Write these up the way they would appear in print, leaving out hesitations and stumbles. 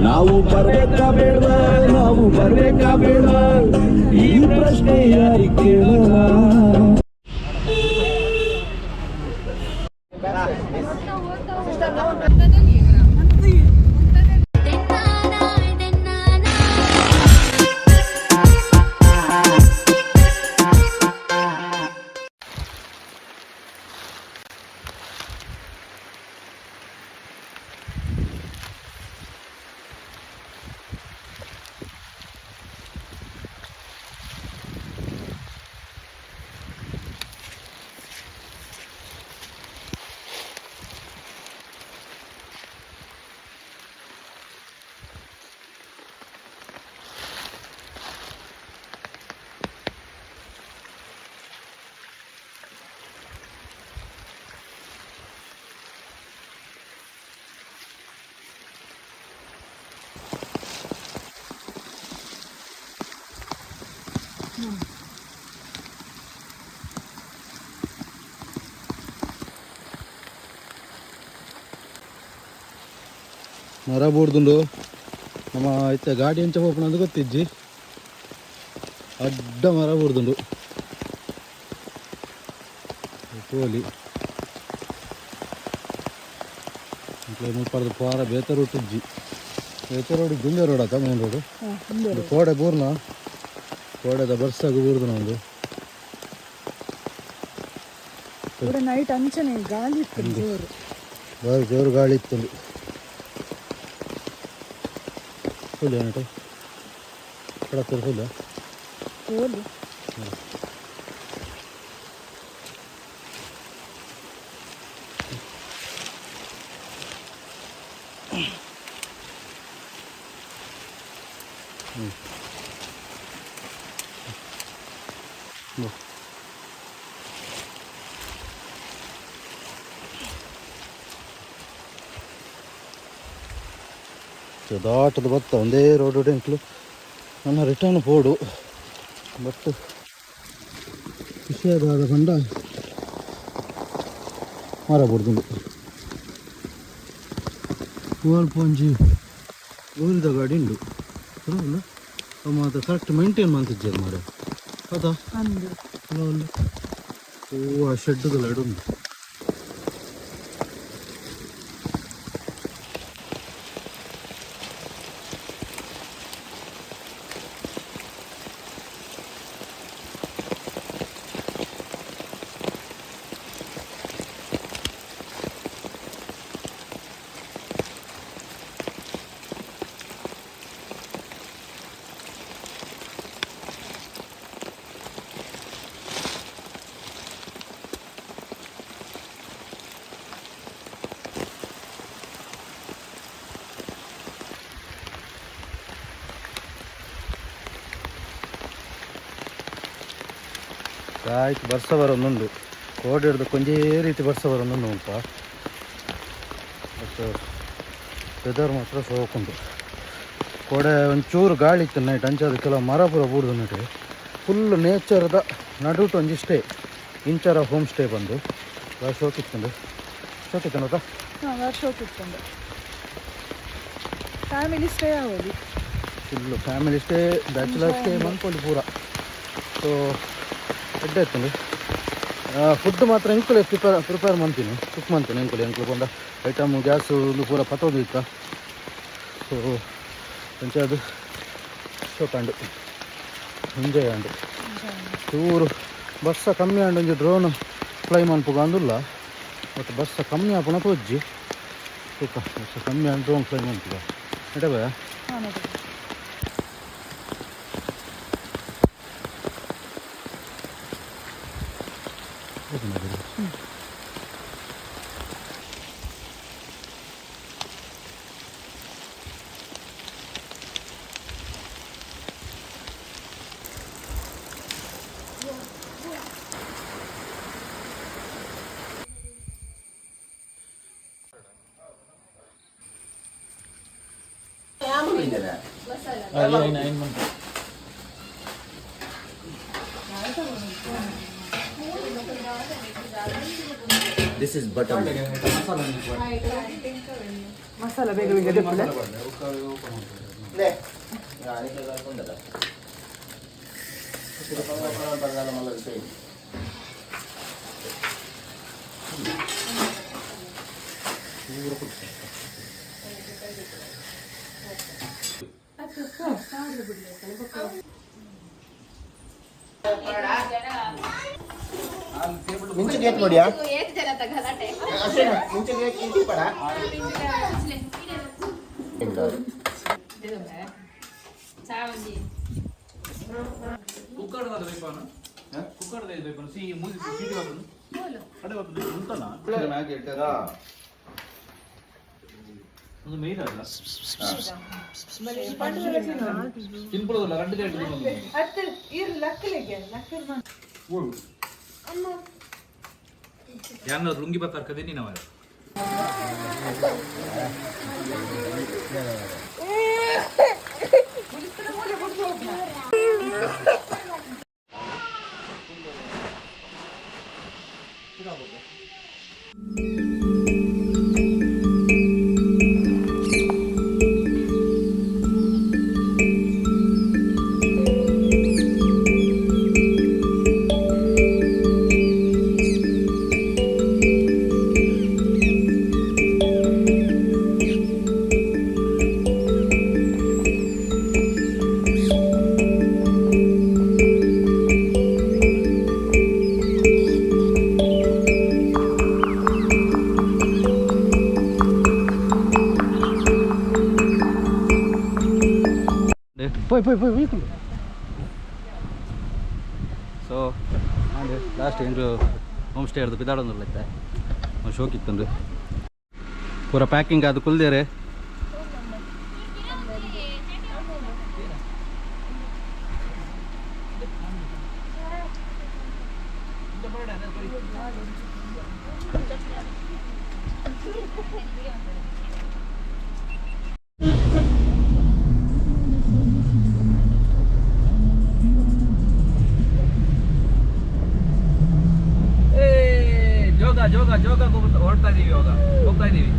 ನಾವು ಬರ್ಬೇಕಾ ಬೇಡ, ನಾವು ಬರ್ಬೇಕಾ ಬೇಡ, ಈ ಪ್ರಶ್ನೆ ಯಾರಿಗೆ ಕೇಳೋಣ. ಮರ ಬೋಡ್ದುಂಡು ನಮ್ಮ ಇತ್ತ ಗಾಡಿ ಎಂಚ ಹೋಗೋಣ ಅಂತ ಗೊತ್ತಿಜ್ಜಿ ಅಡ್ಡ ಮರ ಬೋಡ್ದುಂಡು ಕೋಲಿ ಮುಪ್ಪರದ ಪಾರ ಬೇತ ರೋಡ್ ಇಜ್ಜಿ ಬೇತ ರೋಡ್ ಗುಂಡೆ ರೋಡ್ ಆತ ಮೇನ್ ರೋಡು ಕೋಡೆ ಬೂರ್ನ ಕೋಡೆದ ಬರ್ಸಾಗ ಬೂರ್ದು ನಮ್ಮದು ನೈಟ್ ಅಂಚನೆ ಗಾಳಿ ಇತ್ತು ಜೋರು ಬಾರಿ ಜೋರು ಗಾಳಿ ಇತ್ತು ಫುಲ್ ಏನಟ ಕಡತ್ತರ ಫುಲ್ ಫುಲ್ ದಾಟದ ಬತ್ತ ಒಂದೇ ರೋಡ್ ಎಂಕ್ಲು ನನ್ನ ರಿಟರ್ನ್ ಪೋಡು ಬಟ್ ಖುಷಿಯಾದ ಕಂಡ ಮರ ಬಿಡ್ದುಂಡು ಪೊಂಜಿ ಊರಿದ ಗಾಡಿ ಉಂಡು ಅಲ್ಲ ಮಾತ್ರ ಕರೆಕ್ಟ್ ಮೈಂಟೈನ್ ಮಾಡ್ತಿದ್ದೆ ಮಾರ ಅದಾ ಅಲ್ಲ ಓ ಆ ಶೆಡ್ದು ಲೈಡ್ ಉಂಟು ಆಯ್ತು ಬರ್ಸ ಬರೋದೊಂದು ಕೋಡಿ ಹಿಡ್ದು ಕೊಂಚೇ ರೀತಿ ಬರ್ಸ ಬರೋದೊಂದು ಉಂಟ ಬಟ್ ವೆದರ್ ಮಾತ್ರ ಸೋಕುಂಟು ಕೋಡೆ ಒಂಚೂರು ಗಾಳಿ ಇತ್ತು ನೈಟ್ ಅಂಚಾದ ಕೆಲವು ಮರ ಪೂರ ಬೂಡ್ದು ನೈಟ್ ಫುಲ್ ನೇಚರ್ದ ನಡುಟು ಒಂಜಿ ಸ್ಟೇ ಇಂಚರ ಹೋಮ್ ಸ್ಟೇ ಬಂದು ಭಾಳ ಶೋಕಿತ್ತಂಡು ಶೋಕಿತ್ತನದ ಶೋಕಿತ್ತಂಡು ಫ್ಯಾಮಿಲಿ ಸ್ಟೇ ಆಗೋದು full family stay bachelor stay ಮನ್ಕೊಂಡು ಪೂರ ಸೊ ಎಡ್ಡೆ ಇತ್ತು ಫುಡ್ ಮಾತ್ರ ಎಂಕುಲೆ ಪ್ರಿಪೇರ್ ಮಾಡ್ತೀನಿ ಕುಕ್ ಮಾಡ್ತೀನಿ ಎಂಕುಲೆ ಬಂದ ಐಟಮ್ ಗ್ಯಾಸು ಪೂರ ಪತ್ತೋದು ಇತ್ತ ಸೊ ಕೊಂಚ ಅದು ಶೋಕಂಡು ಎಂಜಾಯ್ ಆಂಡು ಚೂರು ಬಸ್ಸ ಕಮ್ಮಿ ಆಂಡು ಒಂಜಿ ಡ್ರೋನ್ ಫ್ಲೈ ಮನ್ಪುಗ ಅಂದುಲ್ಲ ಬಟ್ ಬಸ್ಸ ಕಮ್ಮಿ ಆಪುನ ತೋಜ್ಜಿ ತೂಕ ಬಸ್ಸ ಕಮ್ಮಿ ಆಂಡು ಡ್ರೋನ್ ಫ್ಲೈ ಮನ್ಪುಗ ಎಡೆ ಭಯ This is buttermilk. ಮಸಾಲ ಬೇಗ ಬೇಗ मिंच गेट ನೋಡಿಯಾ ಅಷ್ಟೇ ಮಿಂಚ गेट ಇಂಟಿ ಪಡ ಕುಕ್ಕರ್ ಬೇಕು ಕುಕ್ಕರ್ ಬೇಕು ಸಿ ಮೂಸಿ ಸೀಟಿ ಹಾಕೋದು ಅಡೆ ಹಾಕೋದು ಉಂಟಲ್ಲ ಮ್ಯಾಗಿ ಇಟ್ಟರಾ ಒಂದು ಮೇನ್ ಅಲ್ಲ ಸಿಂಪಲ್ ಅಲ್ಲ ರೆಡ್ ಗೇಟ್ ಅತ್ತೆ ಇರ್ ಲಕ್ಕಲಿಗೆ ಲಕ್ಕಲ್ ಅಮ್ಮ ಯಾನ ಲುಂಗಿ ಬತ್ತಾರ ಕದೆ ನೀನು ಅವರ పోయి ಸೊ ಅಂದರೆ ಲಾಸ್ಟ್ ಏನು ಹೋಮ್ ಸ್ಟೇ ಇರೋದು ಬಿದ್ದಾಡೋದಿಲ್ಲ ಒಂದು ಶೋಕ್ ಇತ್ತಂದ್ರೆ ಪೂರ ಪ್ಯಾಕಿಂಗ್ ಅದು ಕುಲ್ದೇರೆ ಜೋಗ ಹೊರಡ್ತಾ ಇದೀವಿ ಇವಾಗ ಹೋಗ್ತಾ ಇದೀವಿ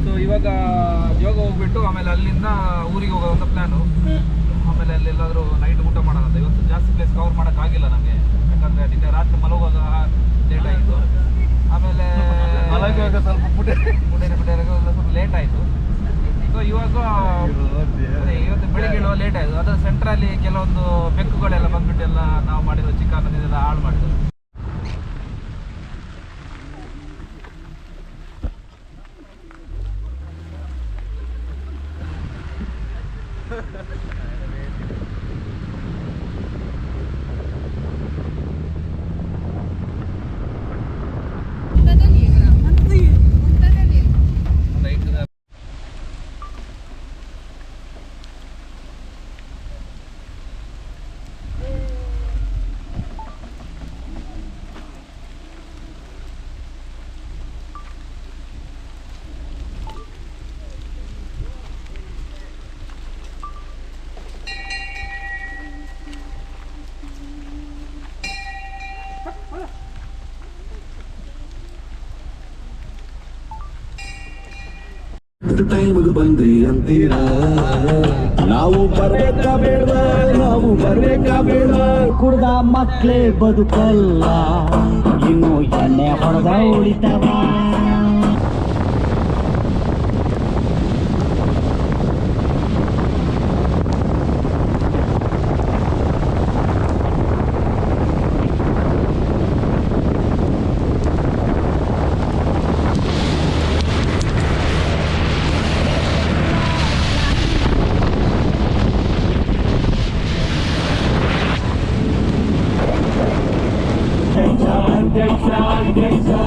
ಸೊ ಇವಾಗ ಜೋಗ ಹೋಗ್ಬಿಟ್ಟು ಆಮೇಲೆ ಅಲ್ಲಿಂದ ಊರಿಗೆ ಹೋಗೋದಂತ ಪ್ಲಾನು ಆಮೇಲೆ ಅಲ್ಲೆಲ್ಲಾದ್ರೂ ನೈಟ್ ಊಟ ಮಾಡೋಣ ಅಂತ ಇವತ್ತು ಜಾಸ್ತಿ ಪ್ಲೇಸ್ ಕವರ್ ಮಾಡೋಕ್ಕಾಗಿಲ್ಲ ನಮಗೆ ಯಾಕಂದರೆ ನಿನ್ನೆ ರಾತ್ರಿ ಮಲಗುವಾಗ ಲೇಟ್ ಆಯಿತು ಆಮೇಲೆ ಮಲಗುವಾಗ ಸ್ವಲ್ಪ ಬಿಟ್ಟಿರೋ ಸ್ವಲ್ಪ ಲೇಟ್ ಆಯಿತು ಸೊ ಇವಾಗ ಇವತ್ತು ಬೆಳಿಗ್ಗೆ ಹೇಳುವ ಲೇಟ್ ಆಯಿತು ಅದು ಸೆಂಟ್ರಲ್ಲಿ ಕೆಲವೊಂದು ಬೆಕ್ಕುಗಳೆಲ್ಲ ಬಂದ್ಬಿಟ್ಟೆಲ್ಲ ನಾವು ಮಾಡಿರೋ ಚಿಕನ್ ಇದೆಲ್ಲ ಹಾಳು ಮಾಡಿದ್ರು ಟೈಮ್ಗೆ ಬಂದ್ರಿ ಅಂತೀರಾ ನಾವು ಬರ್ಬೇಕಾ ಬೇಡ ಕುಡ್ದ ಮಕ್ಳೇ ಬದುಕಲ್ಲ ಇನ್ನು ಎಣ್ಣೆ ಹೊಡೆದ ಉಳಿತವ ಅಧ್ಯಕ್ಷ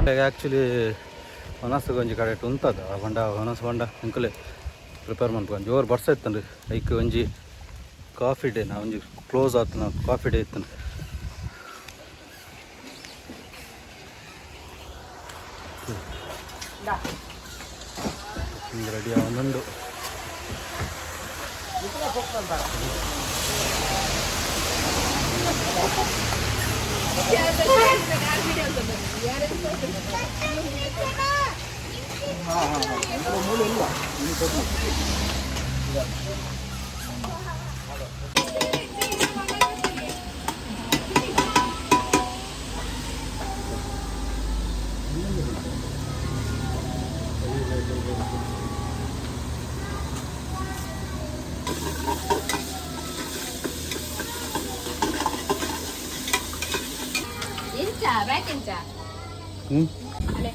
ಆ್ಯಕ್ಚುಲಿ ಹೊನಸ್ ಒಂಜಿ ಕಡೆ ಉಂತದ ಬಂಡ ಹೊನಸ್ ಬಂಡ ಅಂಕಲೆ ಪ್ರಿಪೇರ್ ಮಾಡ್ಕೊಂಡು ಜೋರು ಬರ್ಸ ಇತ್ತನ್ರಿ ಐಕ್ ಒಂಜಿ ಕಾಫಿ ಡೇ ನಾ ಒಂಜಿ ಕ್ಲೋಸ್ ಆಯ್ತು ನಾವು ಕಾಫಿ ಡೇ ಇತ್ತನ್ರಿ ಹಿಂಗೆ ರೆಡಿ ಒಂದೊಂದು ಇಂಚಾ ಬ್ಯಾಕ್ ಇಂಚಾ ಹ್ಞೂ ಅಲೆ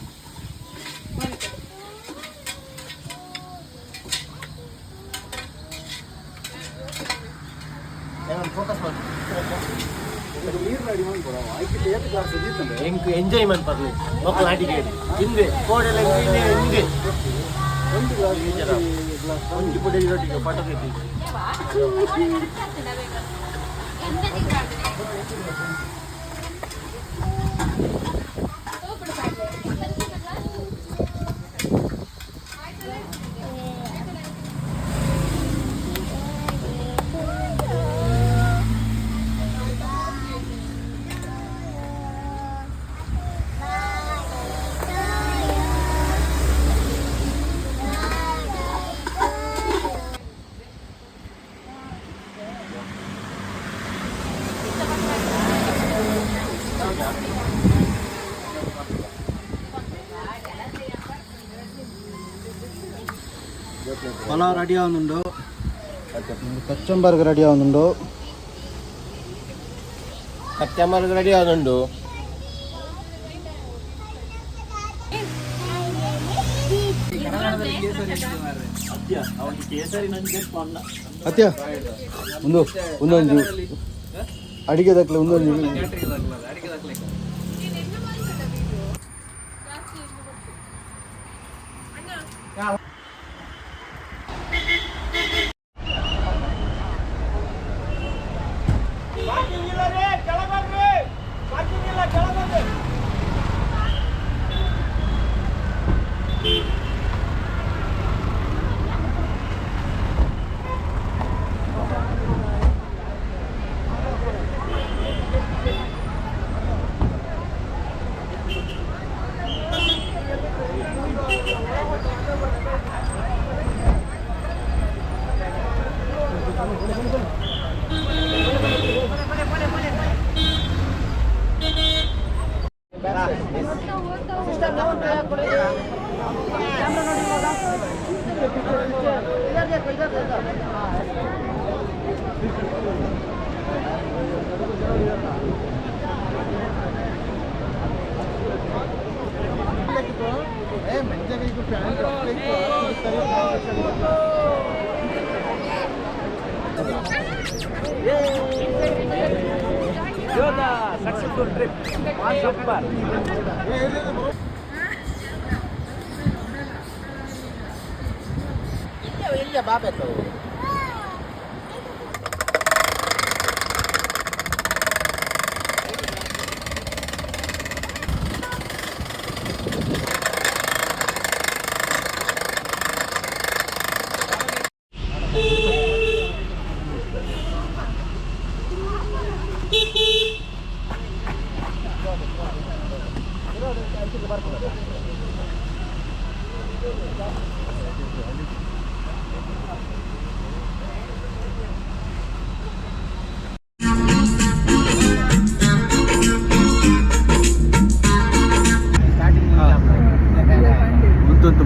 ಎಂಜಾಯ್ಮೆಂಟ್ ಬರಲಿ ಮಕ್ಕಳು ಆಟಿಕೆ ಹಿಂದೆ ಕೋಡೆಲ್ಲ ಹಿಂದೆ ಒಂದು ಪುಡಿ ರೊಟ್ಟಿಗೆ ಪಟಾಕಿ ಪಲಾವ್ ರೆಡಿ ಆവുന്നുണ്ടോ കച്ചമ്പർഗ് ರೆಡಿ ആവുന്നുണ്ടോ ಕಚ್ಚಂಬರ್ಗ್ ರೆಡಿ ಆಗುಂಡು ಅತ್ಯ ಒಂದು ಒಂದೊಂದು ಅಡಿಗೆ ದಕ್ಲೆ ಒಂದೊಂದು ಸಕ್ಸಸ್ಫುಲ್ ಟ್ರಿಪ್ ಸೂಪರ್ ಇಲ್ಲ ಬಾಬೆತ್ತು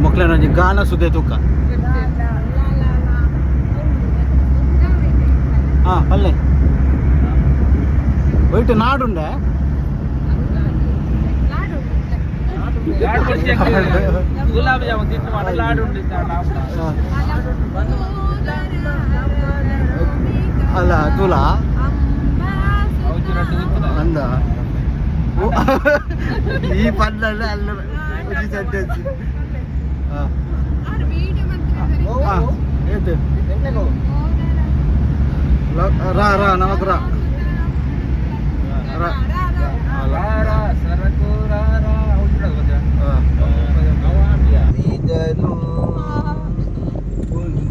ಮಕ್ಕಳನ್ನ ಗಾನ ಸುದ್ದೆ ತೂಕ ಪಲ್ಲೆ ವೈಟ್ ನಾಡುಂಡೆ ಗುಲಾಬ್ ಜಾಮೂನ್ ತಿಂದು ಮಾಡಿ ಲಾಡು ಅಲ್ಲ ತುಲಾ ಅಂದ ಈ ಪಂಡಲ್ಲ ಅಲ್ಲ ಸೆಂಟೆನ್ಸ್ ರಾ ರಾ ನಮಕ್ ರಾ ಇದನು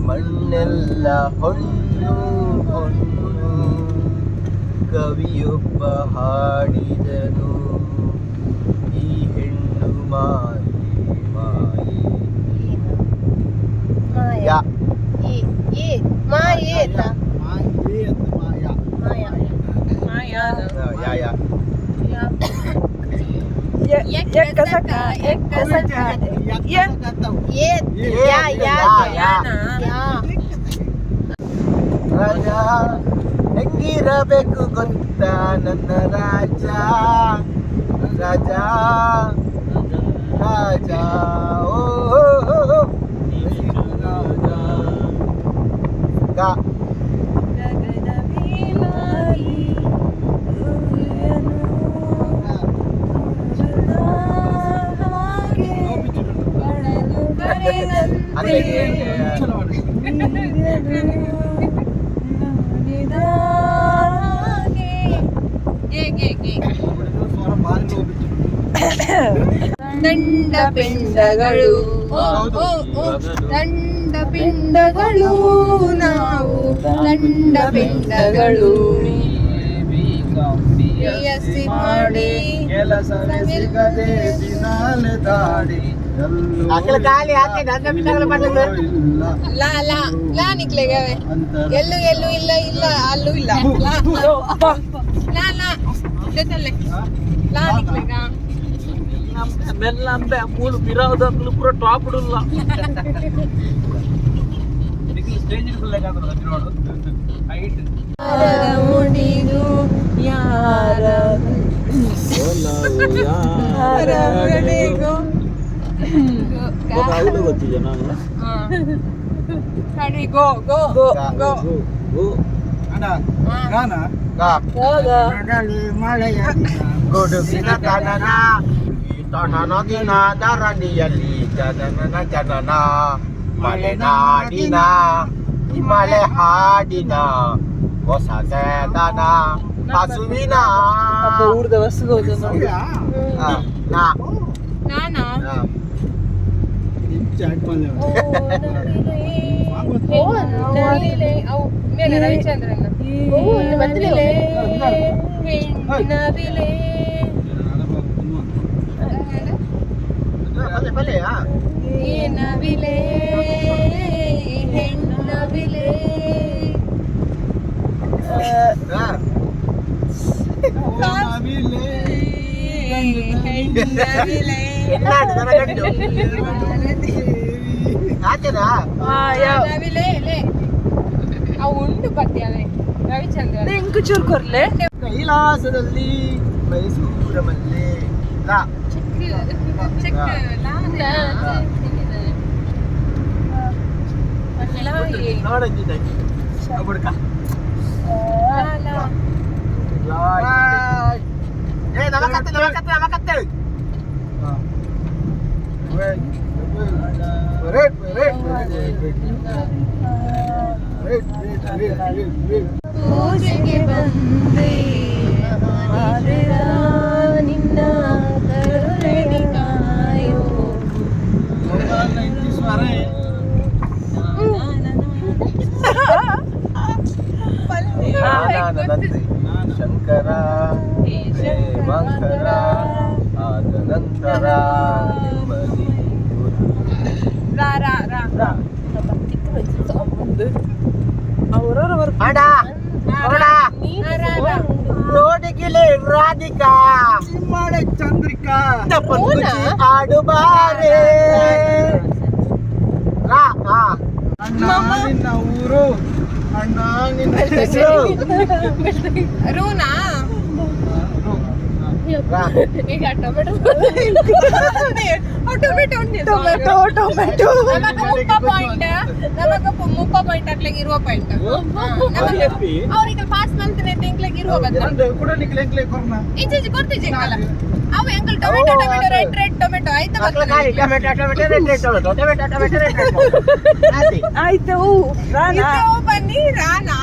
ಮಣ್ಣೆಲ್ಲ ಹೊನ್ನು ಹೊನ್ನು ಕವಿಯೊಬ್ಬ ಹಾಡಿದನು ಈ ಹೆಣ್ಣು ಮಾಯೆ ಮಾಯೆ ಯಾ ರಾಜ ಹೆಂಗಿರಬೇಕು ಗೊತ್ತಾ ನನ್ನ ರಾಜ ರಾಜ ರಾಜ ಓ ಗಾ ದಂಡ ಪಿಂಡಗಳು ದಂಡ ಪಿಂಡಗಳು ನಾವು ದಂಡ ಪಿಂಡಗಳು ಎಸಿ ಮಾಡಿ ಕೆಲಸವೇ ಸಿಗದೆ ದಿನಾಲೆ ದಾಡಿ ಖಾಲಿ ಹಾಕಿ ದಂಡ ಪಿಂಡಗಳು ಮಾಡ್ಲಿಲ್ಲ ಲಾ ಲಾ ಲಾ ನಿಕ್ಲೆಗವೆ ಎಲ್ಲೂ ಎಲ್ಲೂ ಇಲ್ಲ ಇಲ್ಲ ಅಲ್ಲೂ ಇಲ್ಲ ಲಾ ಲಾ ಲಾ ಜೊತೆಲೆ ಲಾ ನಿಕ್ಲೆಗ ಮೆಲ್ಲಂಬೆ ಮೂಲು ಬಿರಾವುದಾಗ್ಲೂ ಪೂರ ಟಾಪ್ ಇಡಲ್ಲ ಸ್ಟೇಜ್ ನೋಡು ಹೈಟ್ ಮುಡಿದು ಯಾರ ಕಡೆಗೂ ಗೊತ್ತಿದೆ ನಾನು ಕಡೆ ಗೋ ಗೋ ಗೋ ಗೋ ಗಾನ ಮಳೆಯ ಗುಡುಗಿನ ತನನ ಈ ತನನದಿನ ಧರಣಿಯಲ್ಲಿ ಜನನ ಜನನ ಮಲೆನಾಡಿನ ಈ ಮಳೆ ಹಾಡಿನ ಹೊಸ ಚೇತನ ಹಸುವಿನ ಊರ್ದ ವಸ್ತು ನಾ ನಾನಾ ಅವು ಮೇಲೆ ರವಿಚಂದ್ರನ ಹೆಣ್ಣವಿಲೆ ಏನವಿಲೆ ಹೆಣ್ಣವಿಲೆ ಹೆಣ್ಣವಿಲೆ ನವಿಲೆ ಅವು ಉಂಟು ಪದ್ಯವೇ ರವಿಚಂದ್ರ ಚೂರು ಕೊರ್ಲೆ ಕೈಲಾಸದಲ್ಲಿ ಮೈಸೂರ ಮಲ್ಲೆ ಲಾ ನೋಡಿದ್ದೆ ನಮಕತ್ತೆ ಪೂಜೆಗೆ ಬಂದೆ ನಿನ್ನ ಕರುಣೆ ಕಾಯೋ ಶಂಕರ ಮಂಕರ ಆದ ನಂತರ ನೋಡಿಗಿಲೆ ರಾಧಿಕಾ ಚಂದ್ರಿಕಾ ಆಡುಬಾರೆ ಅಣ್ಣ ನಿನ್ನ ಊರು ಅಣ್ಣ ನಿನ್ನ ಹೆಸರು ರೂನಾ ಈಗ ಟೊಮೆಟೊ ಟೊಮೆಟೊ ಟೊಮೆಟೊ ನಮಗ ಮುಪ್ಪ ಪಾಯಿಂಟ್ ಆಗ್ಲಿಕ್ಕೆ ಇರುವ ಪಾಯಿಂಟ್ ಅವ್ರಿಗೆ ಪಾಸ್ ಮಾಡ್ತೀನಿ ತಿಂಗ್ಳಿಗೆ ಇರುವ ಬದಲು ಕೂಡ ನಿಕ್ಲೆ ಕೊರ್ನ ಈಚೆ ಕೊಡ್ತೀವಿ ಎಂಕಲ ಅವು ಎಂಕಲ್ ಟೊಮೆಟೊ ರೆಡ್ ಟೊಮೆಟೊ ಆಯ್ತಾ ಗಾಡಿ ಟೊಮೆಟೊ ರೆಡ್ ಟೊಮೆಟೊ ಆಯ್ತು ರಾನಾ ಬನ್ನಿ ರಾನಾ